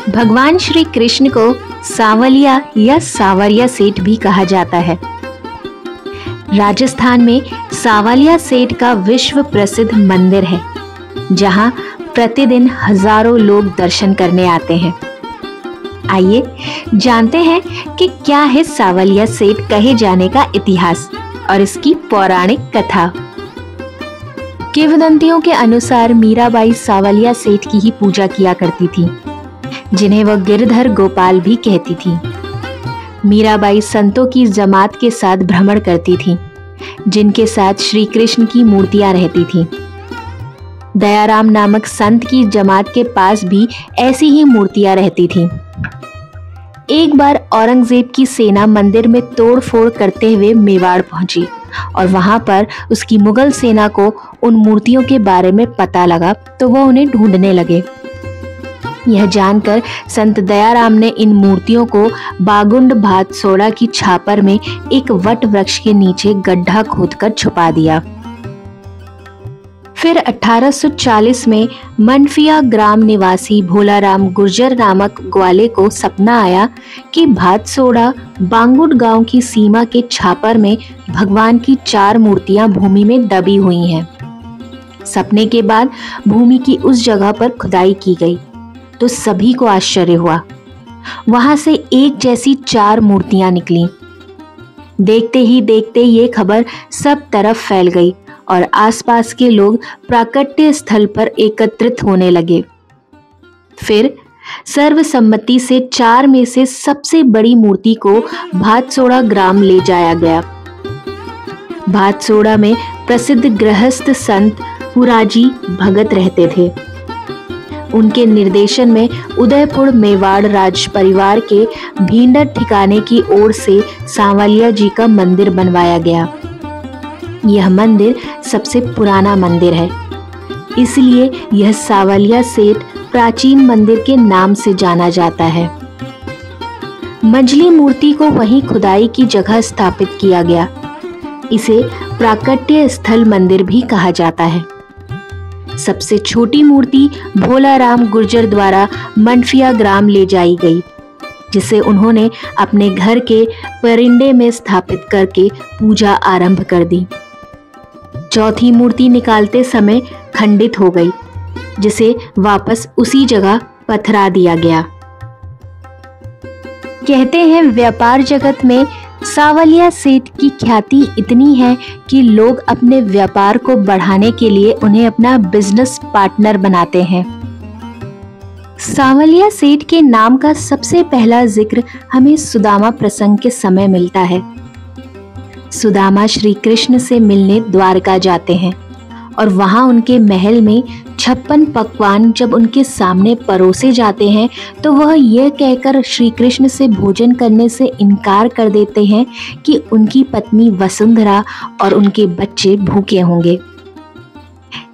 भगवान श्री कृष्ण को सांवलिया या सांवरिया सेठ भी कहा जाता है। राजस्थान में सांवलिया सेठ का विश्व प्रसिद्ध मंदिर है, जहां प्रतिदिन हजारों लोग दर्शन करने आते हैं। आइए जानते हैं कि क्या है सांवलिया सेठ कहे जाने का इतिहास और इसकी पौराणिक कथा। किंवदंतियों के अनुसार मीराबाई सांवलिया सेठ की ही पूजा किया करती थी, जिन्हें वह गिरधर गोपाल भी कहती थी। मीराबाई संतों की जमात के साथ भ्रमण करती थी, जिनके साथ श्री कृष्ण की मूर्तियां रहती थीं। दयाराम नामक संत की जमात के पास भी ऐसी ही मूर्तियां रहती थीं। एक बार औरंगजेब की सेना मंदिर में तोड़फोड़ करते हुए मेवाड़ पहुंची और वहां पर उसकी मुगल सेना को उन मूर्तियों के बारे में पता लगा, तो वह उन्हें ढूंढने लगे। यह जानकर संत दयाराम ने इन मूर्तियों को बागुंड भातसोड़ा की छापर में एक वट वृक्ष के नीचे गड्ढा खोदकर छुपा दिया। फिर 1840 में मनफिया ग्राम निवासी भोलाराम गुर्जर नामक ग्वाले को सपना आया कि भातसोड़ा बांगुड गांव की सीमा के छापर में भगवान की 4 मूर्तियां भूमि में दबी हुई हैं। सपने के बाद भूमि की उस जगह पर खुदाई की गई तो सभी को आश्चर्य हुआ। वहां से एक जैसी 4 मूर्तियां निकली। देखते ही देखते ये खबर सब तरफ फैल गई और आसपास के लोग प्राकट्य स्थल पर एकत्रित होने लगे। फिर सर्वसम्मति से 4 में से सबसे बड़ी मूर्ति को भातसोड़ा ग्राम ले जाया गया। भातसोड़ा में प्रसिद्ध गृहस्थ संत पुराजी भगत रहते थे। उनके निर्देशन में उदयपुर मेवाड़ राज परिवार के भींडर ठिकाने की ओर से सांवलिया जी का मंदिर बनवाया गया। यह मंदिर सबसे पुराना मंदिर है, इसलिए यह सांवलिया सेठ प्राचीन मंदिर के नाम से जाना जाता है। मंझली मूर्ति को वहीं खुदाई की जगह स्थापित किया गया। इसे प्राकट्य स्थल मंदिर भी कहा जाता है। सबसे छोटी मूर्ति भोलाराम गुर्जर द्वारा मनफिया ग्राम ले जाई गई, जिसे उन्होंने अपने घर के परिंडे में स्थापित करके पूजा आरंभ कर दी। चौथी मूर्ति निकालते समय खंडित हो गई, जिसे वापस उसी जगह पथरा दिया गया। कहते हैं व्यापार जगत में सांवलिया सेठ की ख्याति इतनी है कि लोग अपने व्यापार को बढ़ाने के लिए उन्हें अपना बिजनेस पार्टनर बनाते हैं। सांवलिया सेठ के नाम का सबसे पहला जिक्र हमें सुदामा प्रसंग के समय मिलता है। सुदामा श्री कृष्ण से मिलने द्वारका जाते हैं और वहां उनके महल में 56 पकवान जब उनके सामने परोसे जाते हैं तो वह यह कहकर श्री कृष्ण से भोजन करने से इनकार कर देते हैं कि उनकी पत्नी वसुंधरा और उनके बच्चे भूखे होंगे।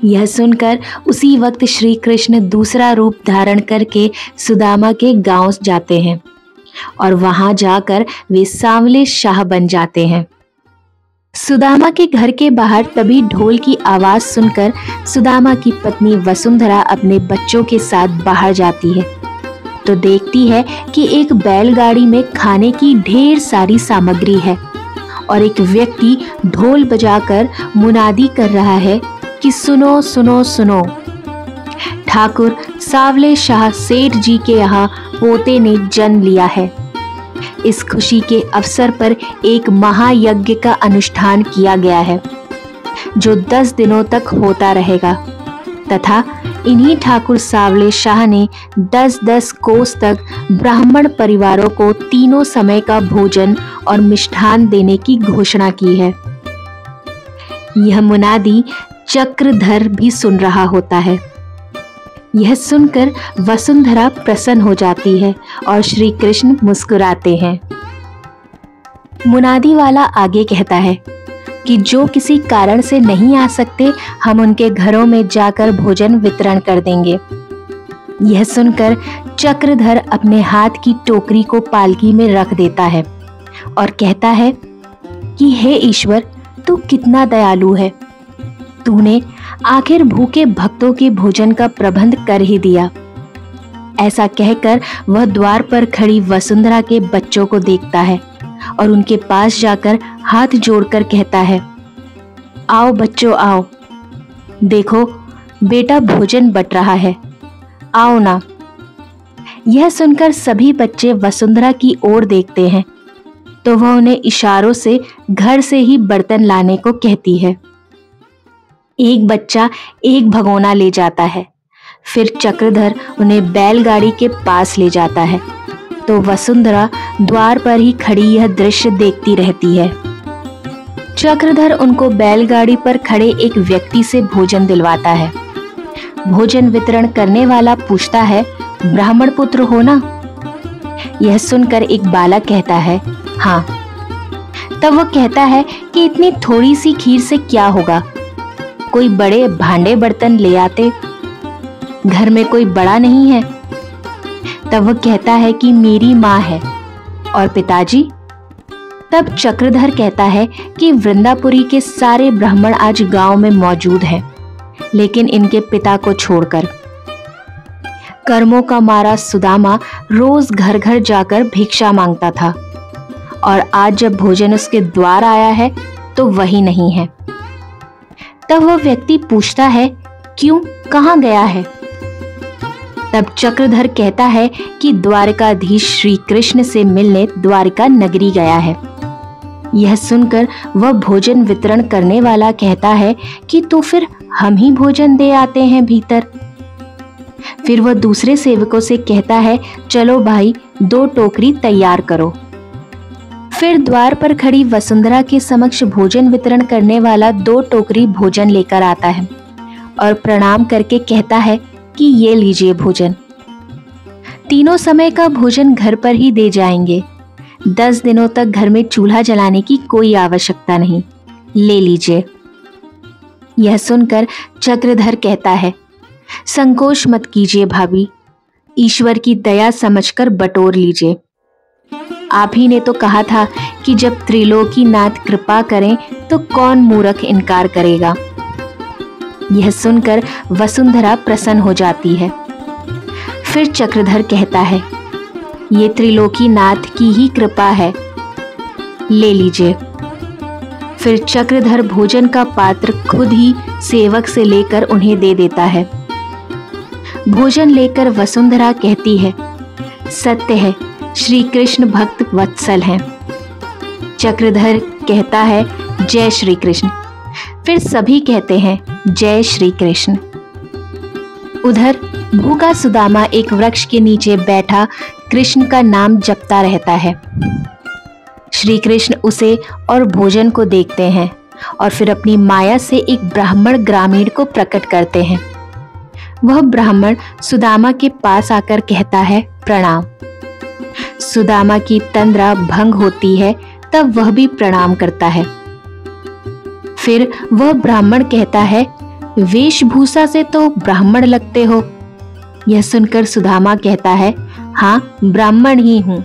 यह सुनकर उसी वक्त श्री कृष्ण दूसरा रूप धारण करके सुदामा के गांव जाते हैं और वहां जाकर वे सांवले शाह बन जाते हैं। सुदामा के घर के बाहर तभी ढोल की आवाज सुनकर सुदामा की पत्नी वसुंधरा अपने बच्चों के साथ बाहर जाती है तो देखती है कि एक बैलगाड़ी में खाने की ढेर सारी सामग्री है और एक व्यक्ति ढोल बजाकर मुनादी कर रहा है कि सुनो सुनो सुनो, ठाकुर सांवले शाह सेठ जी के यहाँ पोते ने जन्म लिया है। इस खुशी के अवसर पर एक महायज्ञ का अनुष्ठान किया गया है जो 10 दिनों तक होता रहेगा तथा इन्हीं ठाकुर सांवले शाह ने 10-10 कोस तक ब्राह्मण परिवारों को तीनों समय का भोजन और मिष्ठान देने की घोषणा की है। यह मुनादी चक्रधर भी सुन रहा होता है। यह सुनकर वसुंधरा प्रसन्न हो जाती है और श्री कृष्ण मुस्कुराते हैं। मुनादी वाला आगे कहता है कि जो किसी कारण से नहीं आ सकते हम उनके घरों में जाकर भोजन वितरण कर देंगे। यह सुनकर चक्रधर अपने हाथ की टोकरी को पालकी में रख देता है और कहता है कि हे ईश्वर, तू कितना दयालु है। तूने आखिर भूखे भक्तों के भोजन का प्रबंध कर ही दिया। ऐसा कहकर वह द्वार पर खड़ी वसुंधरा के बच्चों को देखता है और उनके पास जाकर हाथ जोड़कर कहता है, आओ बच्चों आओ, देखो बेटा भोजन बट रहा है, आओ ना। यह सुनकर सभी बच्चे वसुंधरा की ओर देखते हैं तो वह उन्हें इशारों से घर से ही बर्तन लाने को कहती है। एक बच्चा एक भगोना ले जाता है, फिर चक्रधर उन्हें बैलगाड़ी के पास ले जाता है तो वसुंधरा द्वार पर ही खड़ी यह दृश्य देखती रहती है। चक्रधर उनको बैलगाड़ी पर खड़े एक व्यक्ति से भोजन दिलवाता है। भोजन वितरण करने वाला पूछता है, ब्राह्मण पुत्र हो ना? यह सुनकर एक बालक कहता है, हाँ। तब वह कहता है कि इतनी थोड़ी सी खीर से क्या होगा, कोई बड़े भांडे बर्तन ले आते, घर में कोई बड़ा नहीं है। तब वह कहता है कि मेरी माँ है। और पिताजी? तब चक्रधर कहता है कि वृंदापुरी के सारे ब्राह्मण आज गांव में मौजूद हैं, लेकिन इनके पिता को छोड़कर। कर्मों का मारा सुदामा रोज घर घर जाकर भिक्षा मांगता था और आज जब भोजन उसके द्वार आया है तो वही नहीं है। तब वह व्यक्ति पूछता है, क्यों, कहाँ गया है? तब चक्रधर कहता है कि द्वारकाधीश श्री कृष्ण से मिलने द्वारका नगरी गया है। यह सुनकर वह भोजन वितरण करने वाला कहता है कि तो फिर हम ही भोजन दे आते हैं भीतर। फिर वह दूसरे सेवकों से कहता है, चलो भाई 2 टोकरी तैयार करो। फिर द्वार पर खड़ी वसुंधरा के समक्ष भोजन वितरण करने वाला 2 टोकरी भोजन लेकर आता है और प्रणाम करके कहता है कि ये लीजिए भोजन। तीनों समय का भोजन घर पर ही दे जाएंगे। 10 दिनों तक घर में चूल्हा जलाने की कोई आवश्यकता नहीं, ले लीजिए। यह सुनकर चक्रधर कहता है, संकोच मत कीजिए भाभी, ईश्वर की दया समझकर बटोर लीजिए। आप ही ने तो कहा था कि जब त्रिलोकीनाथ कृपा करें तो कौन मूर्ख इनकार करेगा। यह सुनकर वसुंधरा प्रसन्न हो जाती है। फिर चक्रधर कहता है, ये त्रिलोकीनाथ की ही कृपा है, ले लीजिए। फिर चक्रधर भोजन का पात्र खुद ही सेवक से लेकर उन्हें दे देता है। भोजन लेकर वसुंधरा कहती है, सत्य है श्री कृष्ण भक्त वत्सल हैं। चक्रधर कहता है, जय श्री कृष्ण। फिर सभी कहते हैं, जय श्री कृष्ण। उधर भूखा सुदामा एक वृक्ष के नीचे बैठा कृष्ण का नाम जपता रहता है। श्री कृष्ण उसे और भोजन को देखते हैं और फिर अपनी माया से एक ब्राह्मण ग्रामीण को प्रकट करते हैं। वह ब्राह्मण सुदामा के पास आकर कहता है, प्रणाम। सुदामा की तंद्रा भंग होती है, तब वह भी प्रणाम करता है। फिर वह ब्राह्मण कहता है, वेशभूषा से तो ब्राह्मण लगते हो। यह सुनकर सुदामा कहता है, हाँ ब्राह्मण ही हूँ।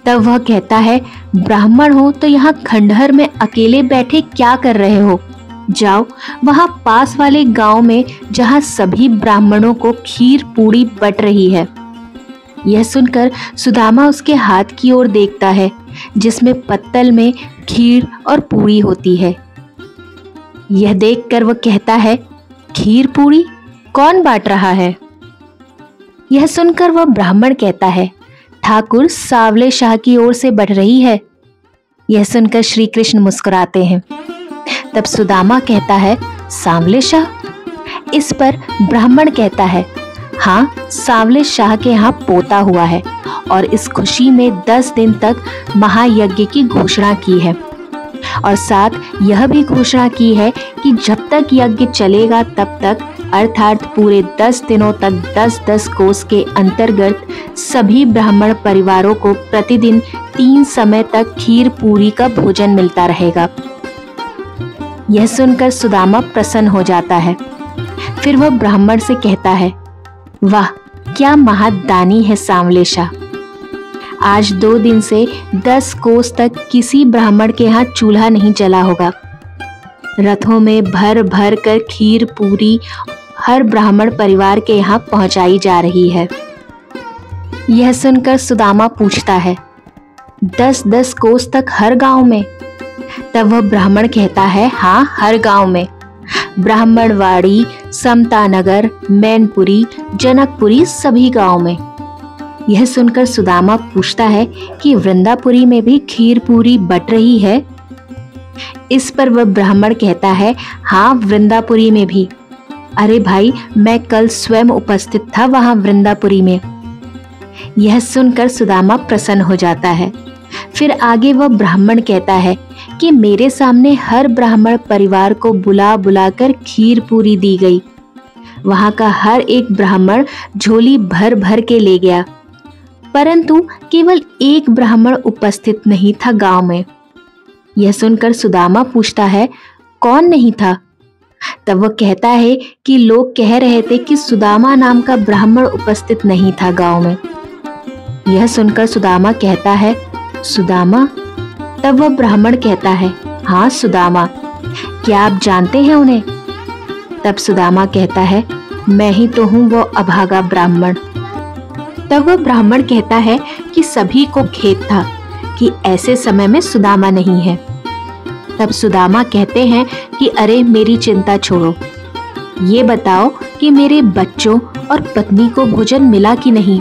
तब वह कहता है, ब्राह्मण हो तो यहाँ खंडहर में अकेले बैठे क्या कर रहे हो? जाओ वहां पास वाले गांव में जहां सभी ब्राह्मणों को खीर पूड़ी बट रही है। यह सुनकर सुदामा उसके हाथ की ओर देखता है जिसमें पत्तल में खीर और पूड़ी होती है। यह देखकर वह कहता है, खीर पूड़ी कौन बांट रहा है? यह सुनकर वह ब्राह्मण कहता है, ठाकुर सावले शाह की ओर से बढ़ रही है। यह सुनकर श्री कृष्ण मुस्कुराते हैं। तब सुदामा कहता है, सांवले शाह? इस पर ब्राह्मण कहता है, हाँ सांवले शाह के यहाँ पोता हुआ है और इस खुशी में 10 दिन तक महायज्ञ की घोषणा की है और साथ यह भी घोषणा की है कि जब तक यज्ञ चलेगा तब तक अर्थात पूरे 10 दिनों तक 10-10 कोस के अंतर्गत सभी ब्राह्मण परिवारों को प्रतिदिन 3 समय तक खीर पूरी का भोजन मिलता रहेगा। यह सुनकर सुदामा प्रसन्न हो जाता है। फिर वह ब्राह्मण से कहता है, वाह क्या महादानी है सांवले शाह। आज 2 दिन से 10 कोस तक किसी ब्राह्मण के यहाँ चूल्हा नहीं जला होगा। रथों में भर भर कर खीर पूरी हर ब्राह्मण परिवार के यहाँ पहुंचाई जा रही है। यह सुनकर सुदामा पूछता है, 10-10 कोस तक हर गांव में? तब वह ब्राह्मण कहता है, हाँ, हर गांव में। ब्राह्मणवाड़ी, समतानगर, मैनपुरी, जनकपुरी, सभी गांव में। यह सुनकर सुदामा पूछता है कि वृंदापुरी में भी खीर पूरी बट रही है? इस पर वह ब्राह्मण कहता है, हाँ, वृंदापुरी में भी। अरे भाई, मैं कल स्वयं उपस्थित था वहां वृंदापुरी में। यह सुनकर सुदामा प्रसन्न हो जाता है। फिर आगे वह ब्राह्मण कहता है कि मेरे सामने हर ब्राह्मण परिवार को बुला बुलाकर खीर पूरी दी गई। वहां का हर एक ब्राह्मण झोली भर भर के ले गया, परंतु केवल एक ब्राह्मण उपस्थित नहीं था गांव में। यह सुनकर सुदामा पूछता है, कौन नहीं था? तब वह कहता है कि लोग कह रहे थे कि सुदामा नाम का ब्राह्मण उपस्थित नहीं था गांव में। यह सुनकर सुदामा कहता है, सुदामा? तब वह ब्राह्मण कहता है, हाँ, सुदामा। क्या आप जानते हैं उन्हें? तब सुदामा कहता है, मैं ही तो हूँ वो अभागा ब्राह्मण। तब वह ब्राह्मण कहता है कि सभी को खेद था कि ऐसे समय में सुदामा नहीं है। तब सुदामा कहते हैं कि अरे मेरी चिंता छोड़ो, ये बताओ कि मेरे बच्चों और पत्नी को भोजन मिला कि नहीं?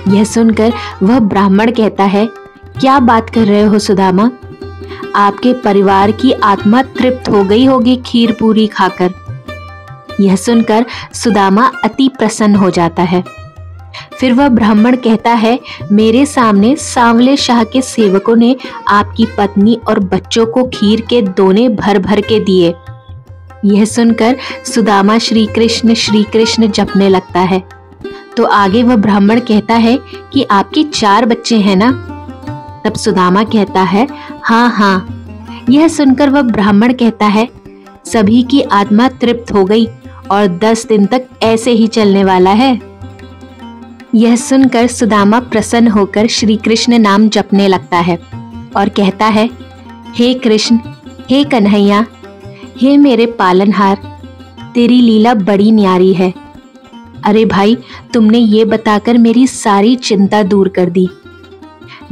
यह सुनकर वह ब्राह्मण कहता है, क्या बात कर रहे हो सुदामा? आपके परिवार की आत्मा तृप्त हो गई होगी खीर पूरी खाकर। यह सुनकर सुदामा अति प्रसन्न हो जाता है। फिर वह ब्राह्मण कहता है, मेरे सामने सांवले शाह के सेवकों ने आपकी पत्नी और बच्चों को खीर के दोने भर भर के दिए। यह सुनकर सुदामा श्री कृष्ण जपने लगता है। तो आगे वह ब्राह्मण कहता है कि आपके 4 बच्चे हैं ना? तब सुदामा कहता है, हाँ हाँ। यह सुनकर वह ब्राह्मण कहता है, सभी की आत्मा तृप्त हो गई और 10 दिन तक ऐसे ही चलने वाला है। यह सुनकर सुदामा प्रसन्न होकर श्री कृष्ण नाम जपने लगता है और कहता है, हे कृष्ण, हे कन्हैया, हे मेरे पालनहार, तेरी लीला बड़ी न्यारी है। अरे भाई, तुमने ये बताकर मेरी सारी चिंता दूर कर दी।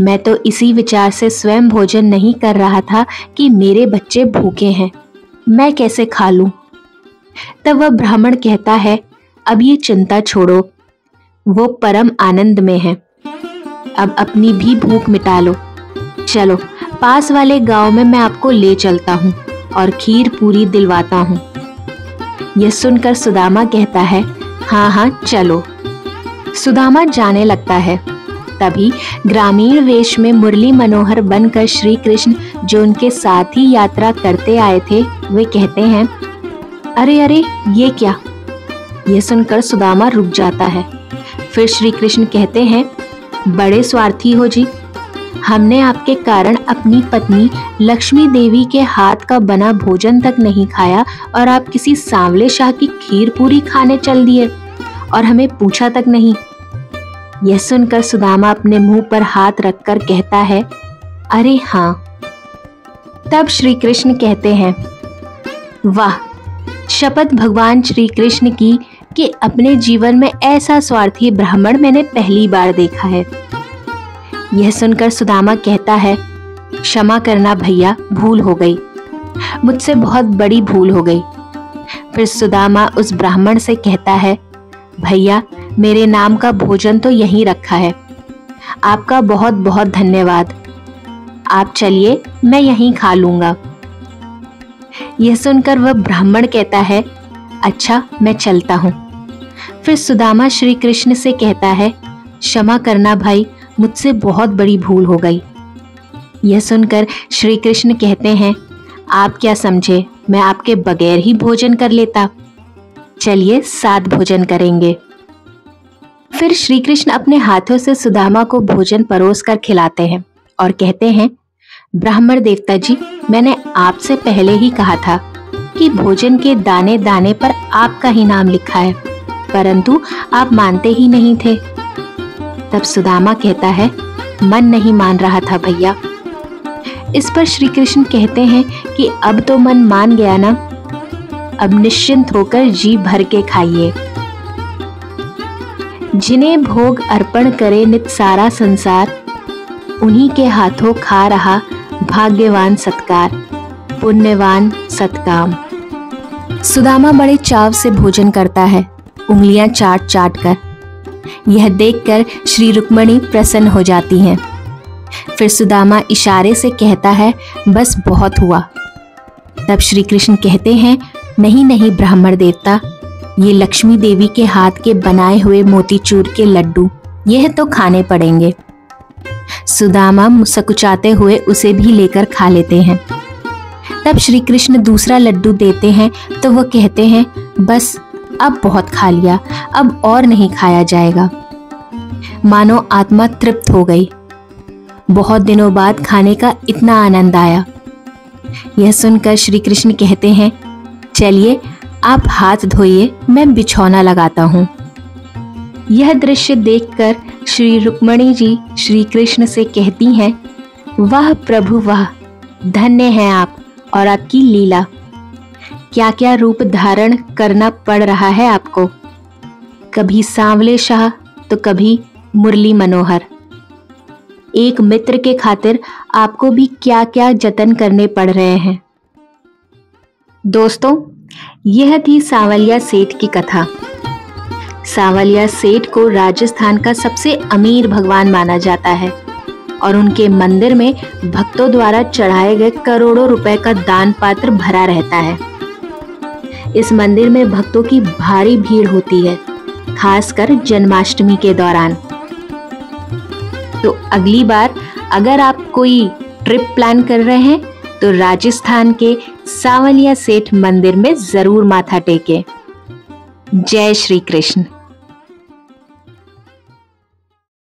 मैं तो इसी विचार से स्वयं भोजन नहीं कर रहा था कि मेरे बच्चे भूखे हैं, मैं कैसे खा लूं। तब वह ब्राह्मण कहता है, अब ये चिंता छोड़ो, वो परम आनंद में है। अब अपनी भी भूख मिटा लो। चलो, पास वाले गांव में मैं आपको ले चलता हूँ और खीर पूरी दिलवाता हूँ। यह सुनकर सुदामा कहता है, हाँ हाँ, चलो। सुदामा जाने लगता है। तभी ग्रामीण वेश में मुरली मनोहर बनकर श्री कृष्ण, जो उनके साथ ही यात्रा करते आए थे, वे कहते हैं, अरे अरे, ये क्या? यह सुनकर सुदामा रुक जाता है। फिर श्री कृष्ण कहते हैं, बड़े स्वार्थी हो जी, हमने आपके कारण अपनी पत्नी लक्ष्मी देवी के हाथ का बना भोजन तक नहीं खाया और आप किसी सांवले शाह की खीर पूरी खाने चल दिए और हमें पूछा तक नहीं। यह सुनकर सुदामा अपने मुंह पर हाथ रखकर कहता है, अरे हाँ। तब श्री कृष्ण कहते हैं, वाह, शपथ भगवान श्री कृष्ण की कि अपने जीवन में ऐसा स्वार्थी ब्राह्मण मैंने पहली बार देखा है। यह सुनकर सुदामा कहता है, क्षमा करना भैया, भूल हो गई, मुझसे बहुत बड़ी भूल हो गई। फिर सुदामा उस ब्राह्मण से कहता है, भैया, मेरे नाम का भोजन तो यहीं रखा है, आपका बहुत बहुत धन्यवाद। आप चलिए, मैं यहीं खा लूंगा। यह सुनकर वह ब्राह्मण कहता है, अच्छा, मैं चलता हूँ। फिर सुदामा श्री कृष्ण से कहता है, क्षमा करना भाई, मुझसे बहुत बड़ी भूल हो गई। यह सुनकर श्री कृष्ण कहते हैं, आप क्या समझे, मैं आपके बगैर ही भोजन कर लेता। चलिए, साथ भोजन करेंगे। फिर श्री कृष्ण अपने हाथों से सुदामा को भोजन परोस कर खिलाते हैं और कहते हैं, ब्राह्मण देवता जी, मैंने आपसे पहले ही कहा था कि भोजन के दाने दाने पर आपका ही नाम लिखा है, परंतु आप मानते ही नहीं थे। तब सुदामा कहता है, मन नहीं मान रहा था भैया। इस पर श्री कृष्ण कहते हैं कि अब तो मन मान गया ना, अब निश्चिंत होकर जी भर के खाइए। जिन्हें भोग अर्पण करे नित सारा संसार, उन्हीं के हाथों खा रहा भाग्यवान सत्कार, पुण्यवान सत्काम। सुदामा बड़े चाव से भोजन करता है, उंगलियां चाट चाट कर। यह देखकर श्री रुक्मिणी प्रसन्न हो जाती हैं। फिर सुदामा इशारे से कहता है, बस बहुत हुआ। तब श्री कृष्ण कहते हैं, नहीं नहीं ब्राह्मण देवता, ये लक्ष्मी देवी के हाथ के बनाए हुए मोतीचूर के लड्डू, यह तो खाने पड़ेंगे। सुदामा मुस्कुराते हुए उसे भी लेकर खा लेते हैं। तब श्री कृष्ण दूसरा लड्डू देते हैं तो वह कहते हैं, बस अब बहुत खा लिया, अब और नहीं खाया जाएगा। मानो आत्मा तृप्त हो गई। बहुत दिनों बाद खाने का इतना आनंद आया। यह सुनकर श्री कृष्ण कहते हैं, चलिए आप हाथ धोइए, मैं बिछौना लगाता हूँ। यह दृश्य देखकर श्री रुक्मिणी जी श्री कृष्ण से कहती हैं, वाह प्रभु वाह, धन्य हैं आप और आपकी लीला। क्या क्या रूप धारण करना पड़ रहा है आपको, कभी सांवले शाह तो कभी मुरली मनोहर। एक मित्र के खातिर आपको भी क्या क्या जतन करने पड़ रहे हैं। दोस्तों, यह थी सांवलिया सेठ की कथा। सांवलिया सेठ को राजस्थान का सबसे अमीर भगवान माना जाता है और उनके मंदिर में भक्तों द्वारा चढ़ाए गए करोड़ों रुपए का दान पात्र भरा रहता है। इस मंदिर में भक्तों की भारी भीड़ होती है, खासकर जन्माष्टमी के दौरान। तो अगली बार अगर आप कोई ट्रिप प्लान कर रहे हैं तो राजस्थान के सांवलिया सेठ मंदिर में जरूर माथा टेकें। जय श्री कृष्ण।